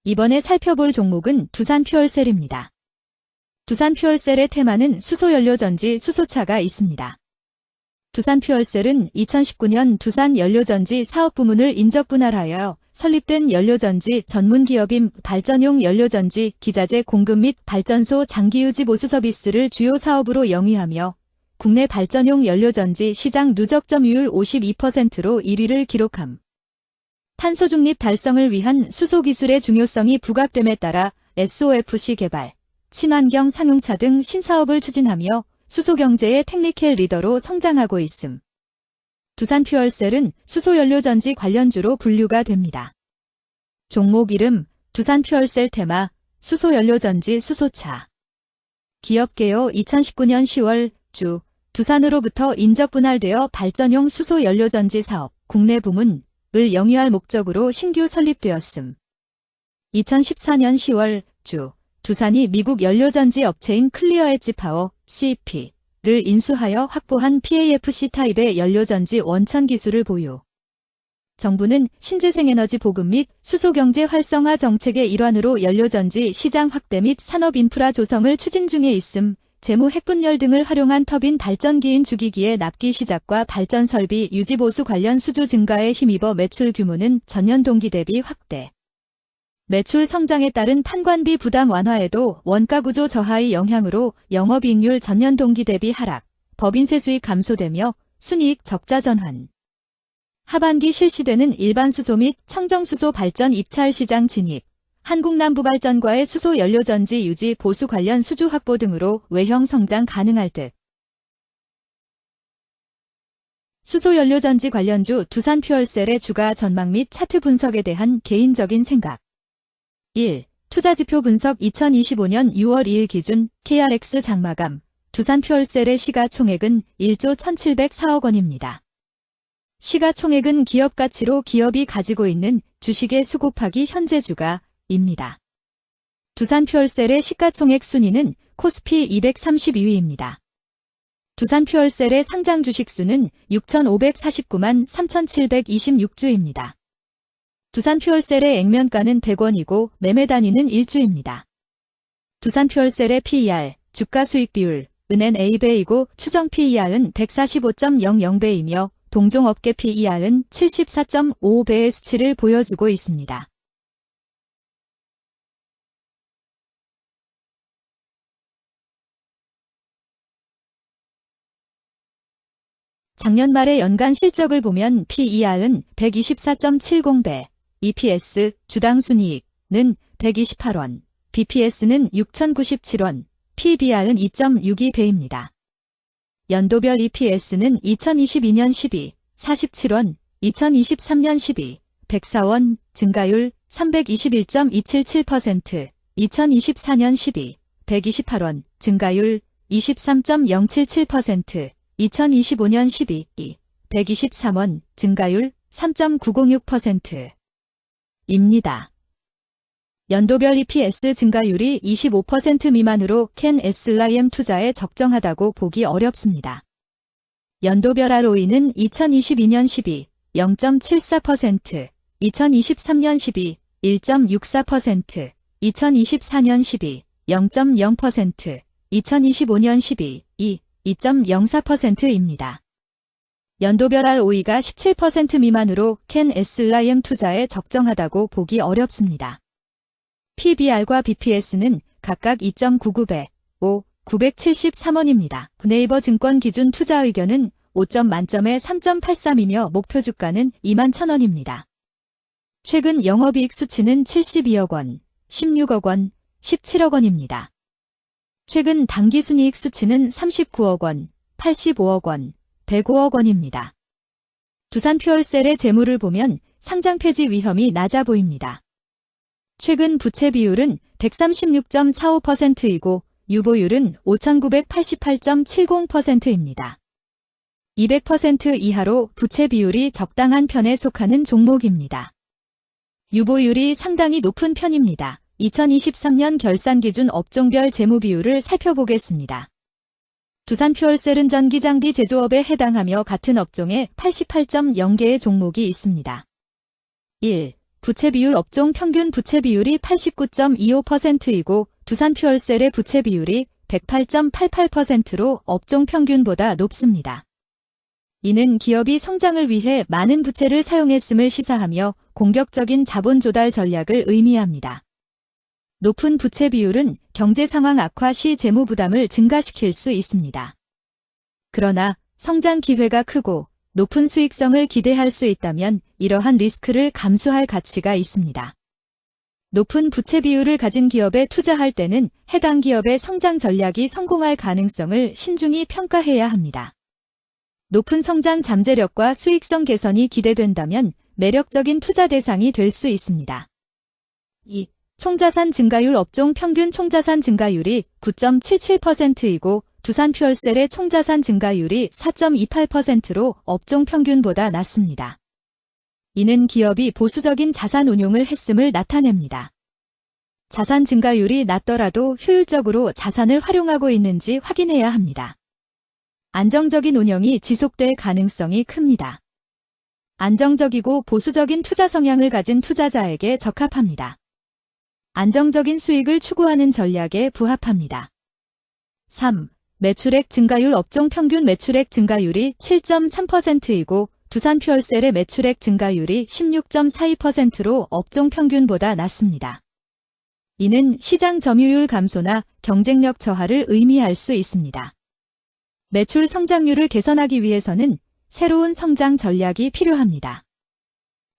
이번에 살펴볼 종목은 두산퓨얼셀입니다. 두산퓨얼셀의 테마는 수소연료전지 수소차가 있습니다. 두산퓨얼셀은 2019년 두산연료전지 사업부문을 인적분할하여 설립된 연료전지 전문기업인 발전용 연료전지 기자재 공급 및 발전소 장기유지 보수 서비스를 주요 사업으로 영위하며 국내 발전용 연료전지 시장 누적 점유율 52%로 1위를 기록함. 탄소 중립 달성을 위한 수소 기술의 중요성이 부각됨에 따라 SOFC 개발, 친환경 상용차 등 신사업을 추진하며 수소경제의 테크니컬 리더로 성장하고 있음. 두산퓨얼셀은 수소연료전지 관련주로 분류가 됩니다. 종목 이름 두산퓨얼셀 테마 수소연료전지 수소차. 기업개요 2019년 10월 주 두산으로부터 인적분할되어 발전용 수소연료전지 사업 국내 부문을 영위할 목적으로 신규 설립되었음. 2014년 10월 주 두산이 미국 연료전지 업체인 클리어엣지 파워 CP를 인수하여 확보한 PAFC 타입의 연료전지 원천 기술을 보유. 정부는 신재생에너지 보급 및 수소경제 활성화 정책의 일환으로 연료전지 시장 확대 및 산업 인프라 조성을 추진 중에 있음. 재무 핵분열 등을 활용한 터빈 발전기인 주기기의 납기 시작과 발전 설비 유지 보수 관련 수주 증가에 힘입어 매출 규모는 전년 동기 대비 확대. 매출 성장에 따른 판관비 부담 완화에도 원가 구조 저하의 영향으로 영업이익률 전년 동기 대비 하락, 법인세 수익 감소되며 순이익 적자 전환. 하반기 실시되는 일반 수소 및 청정수소 발전 입찰 시장 진입, 한국남부발전과의 수소 연료전지 유지 보수 관련 수주 확보 등으로 외형 성장 가능할 듯. 수소 연료전지 관련주 두산퓨얼셀의 주가 전망 및 차트 분석에 대한 개인적인 생각. 1. 투자지표 분석 2025년 6월 2일 기준 KRX 장마감 두산퓨얼셀의 시가총액은 1조 1704억 원입니다. 시가총액은 기업가치로 기업이 가지고 있는 주식의 수 곱하기 현재 주가입니다. 두산퓨얼셀의 시가총액 순위는 코스피 232위입니다. 두산퓨얼셀의 상장 주식 수는 6,549만 3,726주입니다. 두산퓨얼셀의 액면가는 100원이고 매매 단위는 1주입니다. 두산퓨얼셀의 PER, 주가수익 비율, 은행 A배이고 추정 PER은 145.00배이며 동종업계 PER은 74.55배의 수치를 보여주고 있습니다. 작년 말의 연간 실적을 보면 PER은 124.70배, EPS, 주당 순이익은 128원, BPS는 6,097원, PBR은 2.62배입니다. 연도별 EPS는 2022년 12, 47원, 2023년 12, 104원, 증가율 321.277%, 2024년 12, 128원, 증가율 23.077%, 2025년 12, 123원, 증가율 3.906%. 입니다. 연도별 EPS 증가율이 25% 미만으로 캔 SLIM 투자에 적정하다고 보기 어렵습니다. 연도별 ROE는 2022년 12, 0.74%, 2023년 12, 1.64%, 2024년 12, 0.0%, 2025년 12, 2.04%입니다. 연도별 ROE가 17% 미만으로 캔 SLIM 투자에 적정하다고 보기 어렵습니다. PBR과 BPS는 각각 2.99배, 973원입니다. 네이버 증권 기준 투자 의견은 5점 만점에 3.83이며 목표 주가는 21,000원입니다. 최근 영업이익 수치는 72억 원, 16억 원, 17억 원입니다. 최근 당기순이익 수치는 39억 원, 85억 원, 105억 원입니다. 두산퓨얼셀의 재물을 보면 상장 폐지 위험이 낮아 보입니다. 최근 부채 비율은 136.45%이고 유보율은 5,988.70%입니다. 200% 이하로 부채 비율이 적당한 편에 속하는 종목입니다. 유보율이 상당히 높은 편입니다. 2023년 결산 기준 업종별 재무 비율을 살펴보겠습니다. 두산퓨얼셀은 전기장비 제조업에 해당하며 같은 업종에 88.0개의 종목이 있습니다. 1. 부채 비율 업종 평균 부채 비율이 89.25%이고 두산퓨얼셀의 부채 비율이 108.88%로 업종 평균보다 높습니다. 이는 기업이 성장을 위해 많은 부채를 사용했음을 시사하며 공격적인 자본 조달 전략을 의미합니다. 높은 부채 비율은 경제 상황 악화 시 재무 부담을 증가시킬 수 있습니다. 그러나 성장 기회가 크고 높은 수익성을 기대할 수 있다면 이러한 리스크를 감수할 가치가 있습니다. 높은 부채 비율을 가진 기업에 투자할 때는 해당 기업의 성장 전략이 성공할 가능성을 신중히 평가해야 합니다. 높은 성장 잠재력과 수익성 개선이 기대된다면 매력적인 투자 대상이 될 수 있습니다. 2. 총자산 증가율 업종 평균 총자산 증가율이 9.77%이고 두산퓨얼셀의 총자산 증가율이 4.28%로 업종 평균보다 낮습니다. 이는 기업이 보수적인 자산 운용을 했음을 나타냅니다. 자산 증가율이 낮더라도 효율적으로 자산을 활용하고 있는지 확인해야 합니다. 안정적인 운영이 지속될 가능성이 큽니다. 안정적이고 보수적인 투자 성향을 가진 투자자에게 적합합니다. 안정적인 수익을 추구하는 전략에 부합합니다. 3. 매출액 증가율 업종 평균 매출액 증가율이 7.3%이고 두산퓨얼셀의 매출액 증가율이 16.42%로 업종 평균보다 낮습니다. 이는 시장 점유율 감소나 경쟁력 저하를 의미할 수 있습니다. 매출 성장률을 개선하기 위해서는 새로운 성장 전략이 필요합니다.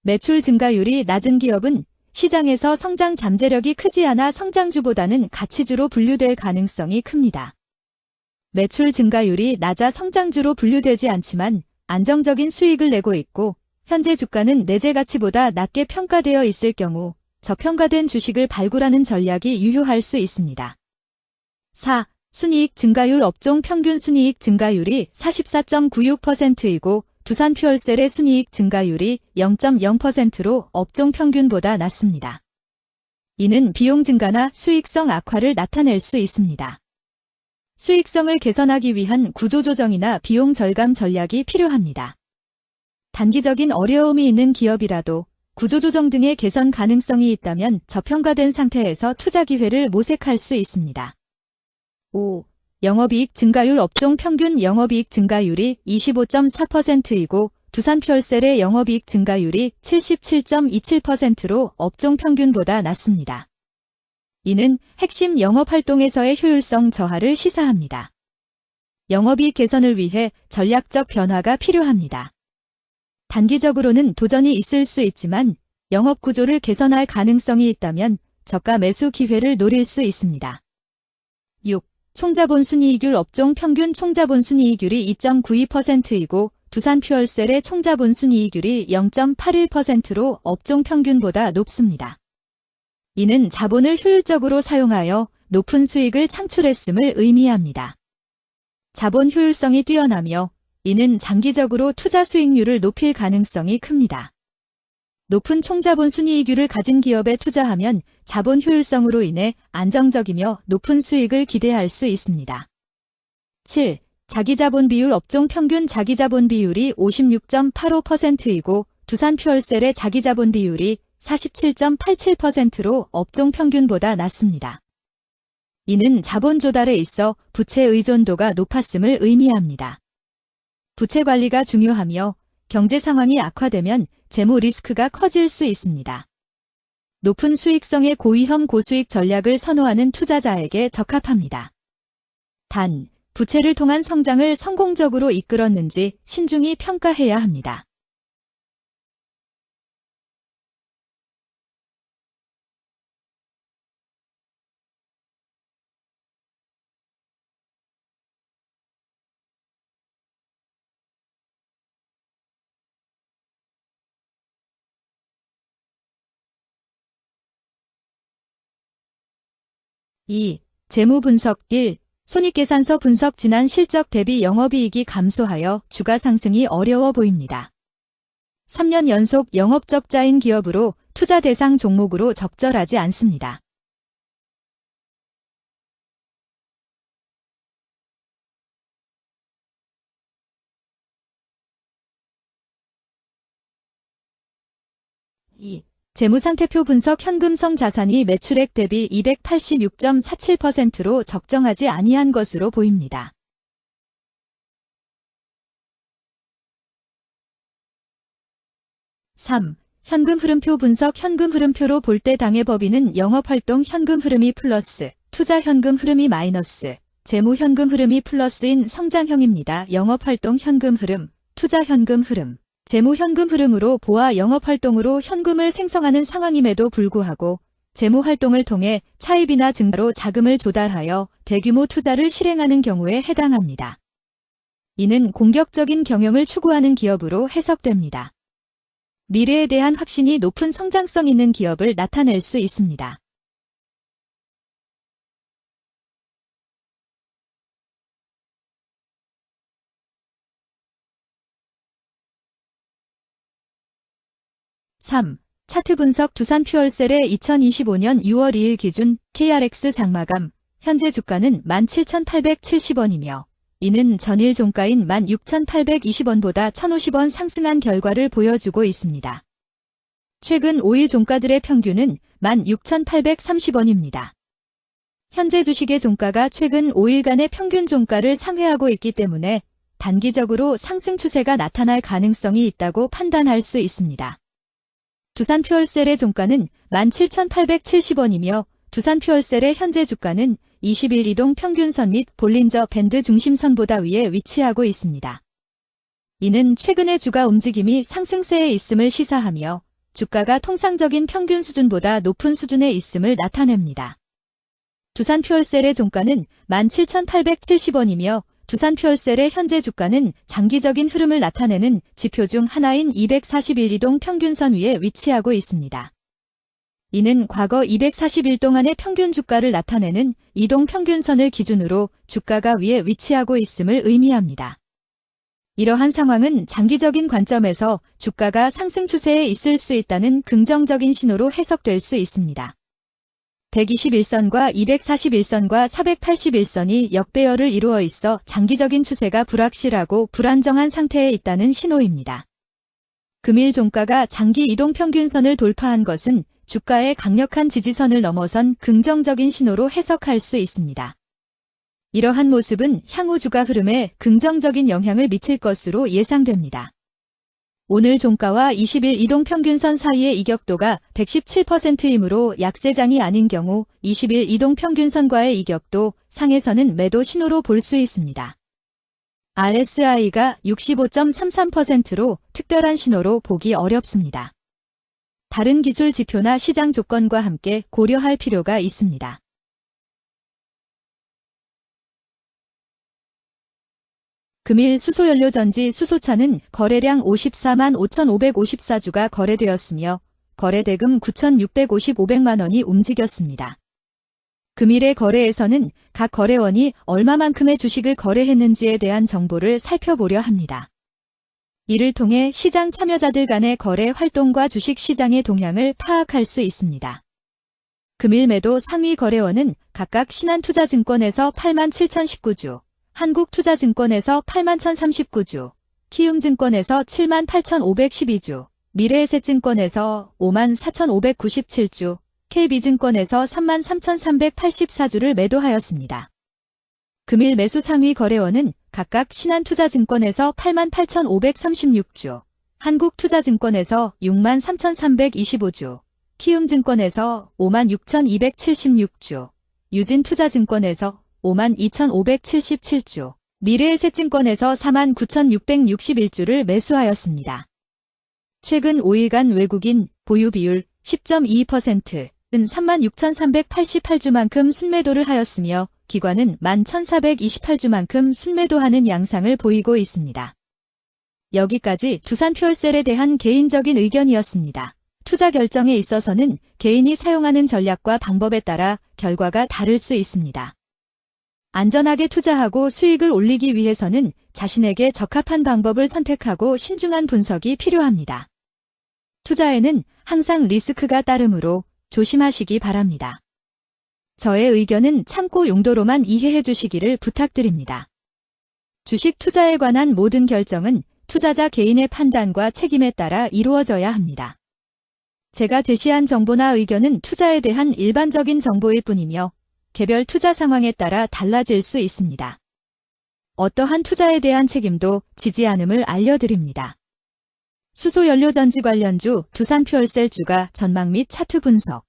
매출 증가율이 낮은 기업은 시장에서 성장 잠재력이 크지 않아 성장주보다는 가치주로 분류될 가능성이 큽니다. 매출 증가율이 낮아 성장주로 분류되지 않지만 안정적인 수익을 내고 있고 현재 주가는 내재 가치보다 낮게 평가되어 있을 경우 저평가된 주식을 발굴하는 전략이 유효할 수 있습니다. 4. 순이익 증가율 업종 평균 순이익 증가율이 44.96%이고 두산퓨얼셀의 순이익 증가율이 0.0%로 업종 평균보다 낮습니다. 이는 비용 증가나 수익성 악화를 나타낼 수 있습니다. 수익성을 개선하기 위한 구조조정이나 비용 절감 전략이 필요합니다. 단기적인 어려움이 있는 기업이라도 구조조정 등의 개선 가능성이 있다면 저평가된 상태에서 투자 기회를 모색할 수 있습니다. 5. 영업이익 증가율 업종 평균 영업이익 증가율이 25.4%이고 두산퓨얼셀의 영업이익 증가율이 77.27%로 업종 평균보다 낮습니다. 이는 핵심 영업활동에서의 효율성 저하를 시사합니다. 영업이익 개선을 위해 전략적 변화가 필요합니다. 단기적으로는 도전이 있을 수 있지만 영업구조를 개선할 가능성이 있다면 저가 매수 기회를 노릴 수 있습니다. 6. 총자본 순이익률 업종 평균 총자본 순이익률이 2.92%이고 두산퓨얼셀의 총자본 순이익률이 0.81%로 업종 평균보다 높습니다. 이는 자본을 효율적으로 사용하여 높은 수익을 창출했음을 의미합니다. 자본 효율성이 뛰어나며 이는 장기적으로 투자 수익률을 높일 가능성이 큽니다. 높은 총자본 순이익률을 가진 기업에 투자하면 자본 효율성으로 인해 안정적이며 높은 수익을 기대할 수 있습니다. 7. 자기자본 비율 업종 평균 자기자본 비율이 56.85%이고 두산퓨얼셀의 자기자본 비율이 47.87%로 업종 평균보다 낮습니다. 이는 자본 조달에 있어 부채 의존도가 높았음을 의미합니다. 부채 관리가 중요하며 경제 상황이 악화되면 재무 리스크가 커질 수 있습니다. 높은 수익성의 고위험 고수익 전략을 선호하는 투자자에게 적합합니다. 단, 부채를 통한 성장을 성공적으로 이끌었는지 신중히 평가해야 합니다. (2) 재무 분석 1. 손익계산서 분석 지난 실적 대비 영업이익이 감소하여 주가 상승이 어려워 보입니다. 3년 연속 영업적자인 기업으로 투자 대상 종목으로 적절하지 않습니다. (2) 재무상태표 분석 현금성 자산이 매출액 대비 286.47%로 적정하지 아니한 것으로 보입니다. (3) 현금 흐름표 분석 현금 흐름표로 볼 때 당해 법인은 영업활동 현금 흐름이 플러스, 투자 현금 흐름이 마이너스, 재무 현금 흐름이 플러스인 성장형입니다. 영업활동 현금 흐름, 투자 현금 흐름, 재무 현금 흐름으로 보아 영업활동으로 현금을 생성하는 상황임에도 불구하고 재무 활동을 통해 차입이나 증가로 자금을 조달하여 대규모 투자를 실행하는 경우에 해당합니다. 이는 공격적인 경영을 추구하는 기업으로 해석됩니다. 미래에 대한 확신이 높은 성장성 있는 기업을 나타낼 수 있습니다. (3) 차트 분석 두산퓨얼셀의 2025년 6월 2일 기준 KRX 장마감, 현재 주가는 17,870원이며 이는 전일 종가인 16,820원보다 1,050원 상승한 결과를 보여주고 있습니다. 최근 5일 종가들의 평균은 16,830원입니다. 현재 주식의 종가가 최근 5일간의 평균 종가를 상회하고 있기 때문에 단기적으로 상승 추세가 나타날 가능성이 있다고 판단할 수 있습니다. 두산퓨얼셀의 종가는 17,870원이며 두산퓨얼셀의 현재 주가는 20일 이동 평균선 및 볼린저 밴드 중심선보다 위에 위치하고 있습니다. 이는 최근의 주가 움직임이 상승세에 있음을 시사하며 주가가 통상적인 평균 수준보다 높은 수준에 있음을 나타냅니다. 두산퓨얼셀의 종가는 17,870원이며 두산퓨얼셀의 현재 주가는 장기적인 흐름을 나타내는 지표 중 하나인 241 이동 평균선 위에 위치하고 있습니다. 이는 과거 240일 동안의 평균 주가를 나타내는 이동 평균선을 기준으로 주가가 위에 위치하고 있음을 의미합니다. 이러한 상황은 장기적인 관점에서 주가가 상승 추세에 있을 수 있다는 긍정적인 신호로 해석될 수 있습니다. 121선과 241선과 481선이 역배열을 이루어 있어 장기적인 추세가 불확실하고 불안정한 상태에 있다는 신호입니다. 금일 종가가 장기 이동평균선을 돌파한 것은 주가의 강력한 지지선을 넘어선 긍정적인 신호로 해석할 수 있습니다. 이러한 모습은 향후 주가 흐름에 긍정적인 영향을 미칠 것으로 예상됩니다. 오늘 종가와 20일 이동평균선 사이의 이격도가 117%이므로 약세장이 아닌 경우 20일 이동평균선과의 이격도 상에서는 매도 신호로 볼 수 있습니다. RSI가 65.33%로 특별한 신호로 보기 어렵습니다. 다른 기술 지표나 시장 조건과 함께 고려할 필요가 있습니다. 금일 수소연료전지 수소차는 거래량 54만 5,554주가 거래되었으며 거래대금 9,655백만 원이 움직였습니다. 금일의 거래에서는 각 거래원이 얼마만큼의 주식을 거래했는지에 대한 정보를 살펴보려 합니다. 이를 통해 시장 참여자들 간의 거래 활동과 주식 시장의 동향을 파악할 수 있습니다. 금일 매도 상위 거래원은 각각 신한투자증권에서 87,019주, 한국투자증권에서 81,039주, 키움증권에서 78,512주, 미래에셋증권에서 54,597주, KB증권에서 33,384주를 매도하였습니다. 금일 매수 상위 거래원은 각각 신한투자증권에서 88,536주, 한국투자증권에서 63,325주, 키움증권에서 56,276주, 유진투자증권에서 52,577주, 미래에셋증권에서 49,661주를 매수하였습니다. 최근 5일간 외국인 보유 비율 10.22%는 36,388주만큼 순매도를 하였으며 기관은 11,428주만큼 순매도하는 양상을 보이고 있습니다. 여기까지 두산퓨얼셀에 대한 개인적인 의견이었습니다. 투자 결정에 있어서는 개인이 사용하는 전략과 방법에 따라 결과가 다를 수 있습니다. 안전하게 투자하고 수익을 올리기 위해서는 자신에게 적합한 방법을 선택하고 신중한 분석이 필요합니다. 투자에는 항상 리스크가 따르므로 조심하시기 바랍니다. 저의 의견은 참고 용도로만 이해해 주시기를 부탁드립니다. 주식 투자에 관한 모든 결정은 투자자 개인의 판단과 책임에 따라 이루어져야 합니다. 제가 제시한 정보나 의견은 투자에 대한 일반적인 정보일 뿐이며 개별 투자 상황에 따라 달라질 수 있습니다. 어떠한 투자에 대한 책임도 지지 않음을 알려드립니다. 수소연료전지 관련주 두산퓨얼셀 주가 전망 및 차트 분석.